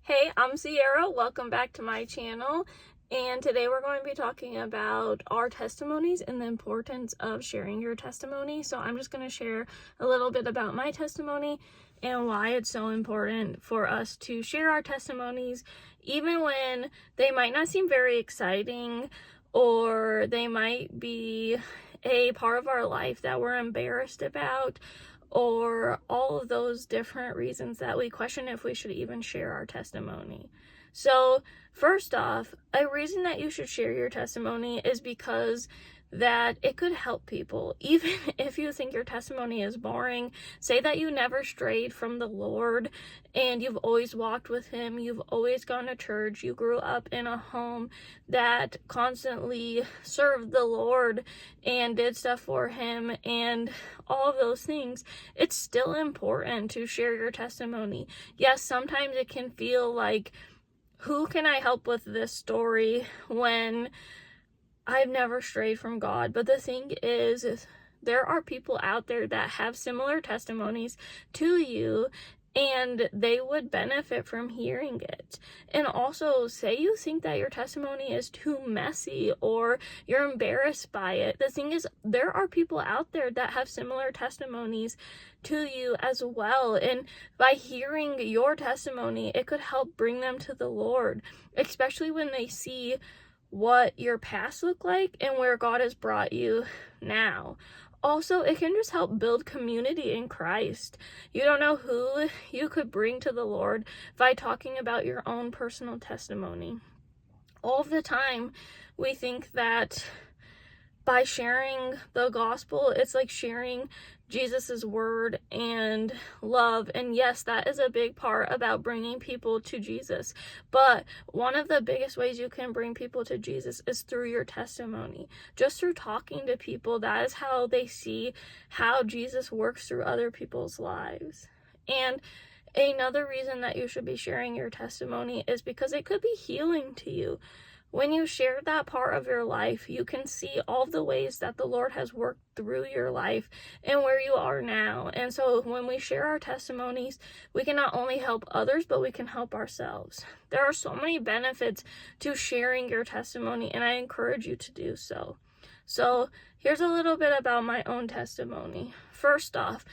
Hey, I'm Sierra. Welcome back to my channel. And today we're going to be talking about our testimonies and the importance of sharing your testimony. So I'm just going to share a little bit about my testimony and why it's so important for us to share our testimonies, even when they might not seem very exciting or they might be a part of our life that we're embarrassed about, or all of those different reasons that we question if we should even share our testimony. So, first off, a reason that you should share your testimony is because that it could help people. Even if you think your testimony is boring, say that you never strayed from the Lord and you've always walked with Him, you've always gone to church, you grew up in a home that constantly served the Lord and did stuff for Him and all of those things. It's still important to share your testimony. Yes, sometimes it can feel like, who can I help with this story when I've never strayed from God? But the thing is there are people out there that have similar testimonies to you, and they would benefit from hearing it. And also, say you think that your testimony is too messy or you're embarrassed by it. The thing is, there are people out there that have similar testimonies to you as well. And by hearing your testimony, it could help bring them to the Lord, especially when they see what your past looked like and where God has brought you now. Also, it can just help build community in Christ. You don't know who you could bring to the Lord by talking about your own personal testimony. All of the time, we think that by sharing the gospel, it's like sharing Jesus's word and love. And yes, that is a big part about bringing people to Jesus. But one of the biggest ways you can bring people to Jesus is through your testimony. Just through talking to people, that is how they see how Jesus works through other people's lives. And another reason that you should be sharing your testimony is because it could be healing to you. When you share that part of your life, you can see all the ways that the Lord has worked through your life and where you are now. And so when we share our testimonies, we can not only help others, but we can help ourselves. There are so many benefits to sharing your testimony, and I encourage you to do so. So here's a little bit about my own testimony. First off,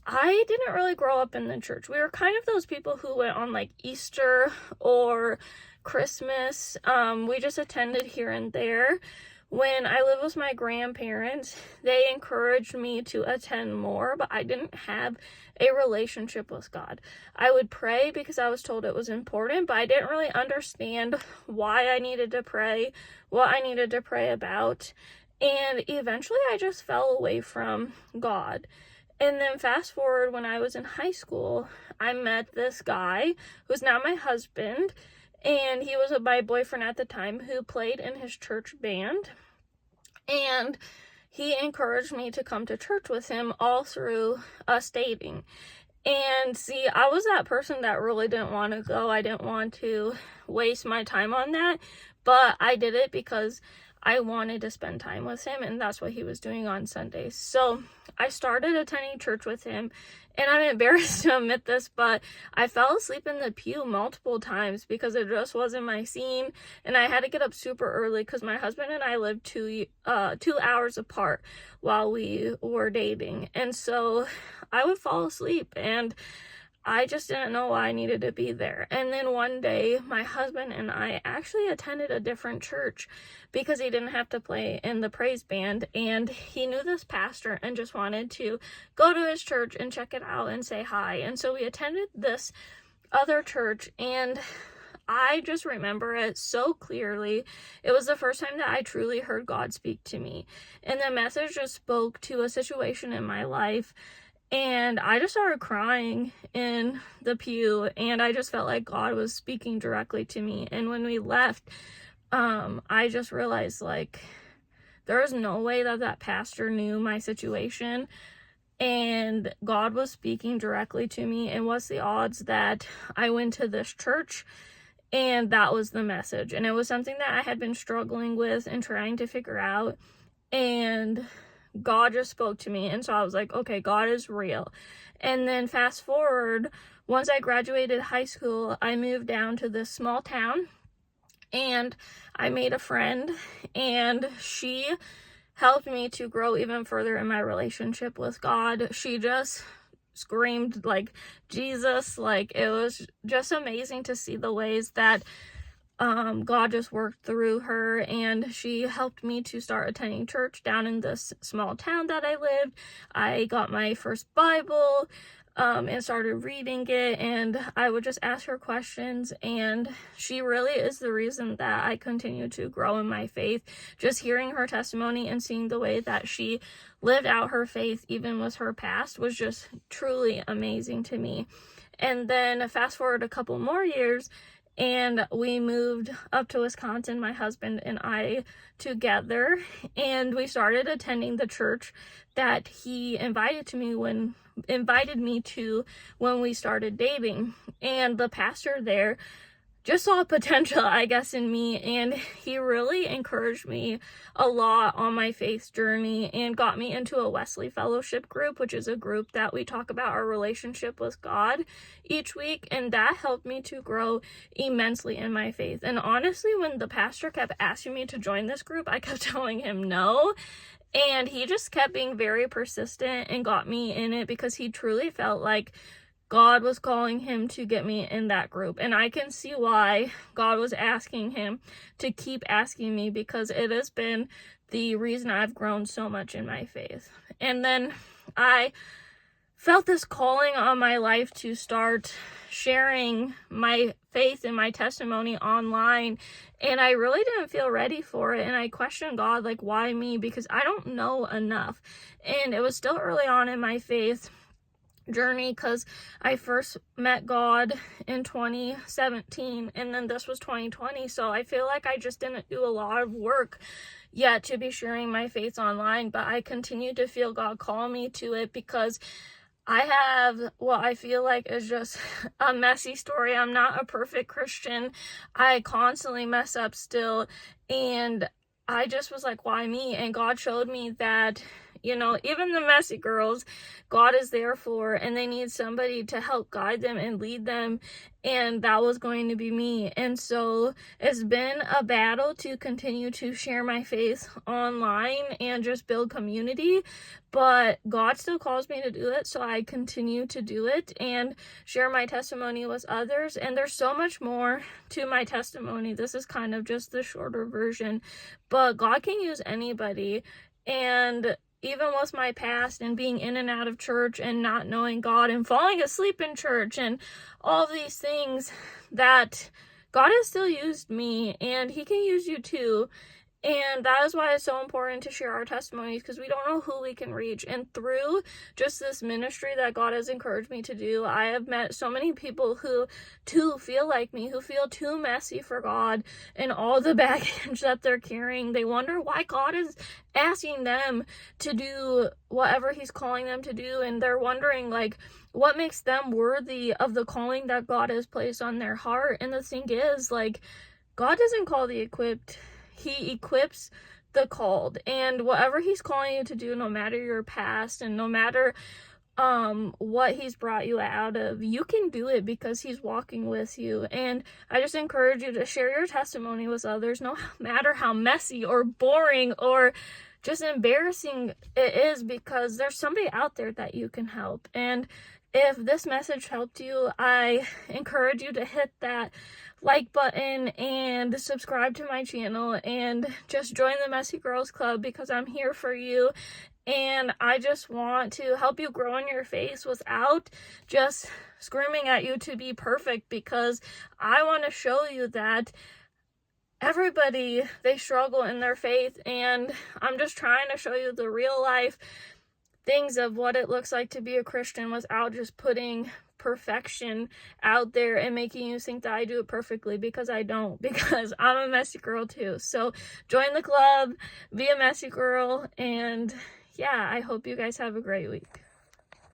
I didn't really grow up in the church. We were kind of those people who went on like Easter or Christmas. We just attended here and there. When I lived with my grandparents, they encouraged me to attend more, but I didn't have a relationship with God. I would pray because I was told it was important, but I didn't really understand why I needed to pray, what I needed to pray about. And eventually I just fell away from God. And then fast forward, when I was in high school, I met this guy who's now my husband, and he was my boyfriend at the time, who played in his church band. And he encouraged me to come to church with him all through us dating. And see, I was that person that really didn't want to go. I didn't want to waste my time on that, but I did it because I wanted to spend time with him, and that's what he was doing on Sundays. So I started attending church with him, and I'm embarrassed to admit this, but I fell asleep in the pew multiple times because it just wasn't my scene, and I had to get up super early because my husband and I lived 2 hours apart while we were dating. And so I would fall asleep, and I just didn't know why I needed to be there. And then one day, my husband and I actually attended a different church because he didn't have to play in the praise band. And he knew this pastor and just wanted to go to his church and check it out and say hi. And so we attended this other church, and I just remember it so clearly. It was the first time that I truly heard God speak to me. And the message just spoke to a situation in my life. And I just started crying in the pew, and I just felt like God was speaking directly to me. And when we left, I just realized, like, there was no way that that pastor knew my situation, and God was speaking directly to me. And what's the odds that I went to this church and that was the message? And it was something that I had been struggling with and trying to figure out, and God just spoke to me. And so I was like, okay, God is real. And then fast forward, once I graduated high school, I moved down to this small town and I made a friend, and she helped me to grow even further in my relationship with God. She just screamed like Jesus. Like, it was just amazing to see the ways that God just worked through her, and she helped me to start attending church down in this small town that I lived. I got my first Bible and started reading it, and I would just ask her questions, and she really is the reason that I continue to grow in my faith. Just hearing her testimony and seeing the way that she lived out her faith even with her past was just truly amazing to me. And then fast forward a couple more years, and we moved up to Wisconsin, my husband and I together, and we started attending the church that he invited me to when we started dating. And the pastor there just saw potential, I guess, in me, and he really encouraged me a lot on my faith journey and got me into a Wesley Fellowship group, which is a group that we talk about our relationship with God each week, and that helped me to grow immensely in my faith. And honestly, when the pastor kept asking me to join this group, I kept telling him no, and he just kept being very persistent and got me in it because he truly felt like God was calling him to get me in that group. And I can see why God was asking him to keep asking me, because it has been the reason I've grown so much in my faith. And then I felt this calling on my life to start sharing my faith and my testimony online, and I really didn't feel ready for it, and I questioned God, like, why me? Because I don't know enough. And it was still early on in my faith journey, because I first met God in 2017, and then this was 2020, so I feel like I just didn't do a lot of work yet to be sharing my faith online. But I continue to feel God call me to it, because I have what I feel like is just a messy story. I'm not a perfect Christian. I constantly mess up still, and I just was like, why me? And God showed me that, you know, even the messy girls, God is there for, and they need somebody to help guide them and lead them, and that was going to be me. And so it's been a battle to continue to share my faith online and just build community, but God still calls me to do it, so I continue to do it and share my testimony with others. And there's so much more to my testimony. This is kind of just the shorter version, but God can use anybody. And even with my past and being in and out of church and not knowing God and falling asleep in church and all these things, that God has still used me, and he can use you too. And that is why it's so important to share our testimonies, because we don't know who we can reach. And through just this ministry that God has encouraged me to do, I have met so many people who too feel like me, who feel too messy for God and all the baggage that they're carrying. They wonder why God is asking them to do whatever he's calling them to do, and they're wondering, like, what makes them worthy of the calling that God has placed on their heart. And the thing is, like, God doesn't call the equipped, he equips the called. And whatever he's calling you to do, no matter your past and no matter what he's brought you out of, you can do it because he's walking with you. And I just encourage you to share your testimony with others, no matter how messy or boring or just embarrassing it is, because there's somebody out there that you can help. And if this message helped you, I encourage you to hit that like button and subscribe to my channel and just join the Messy Girls Club, because I'm here for you. And I just want to help you grow in your faith without just screaming at you to be perfect, because I want to show you that everybody, they struggle in their faith, and I'm just trying to show you the real life things of what it looks like to be a Christian without just putting perfection out there and making you think that I do it perfectly, because I don't, because I'm a messy girl too. So join the club, be a messy girl, and yeah, I hope you guys have a great week.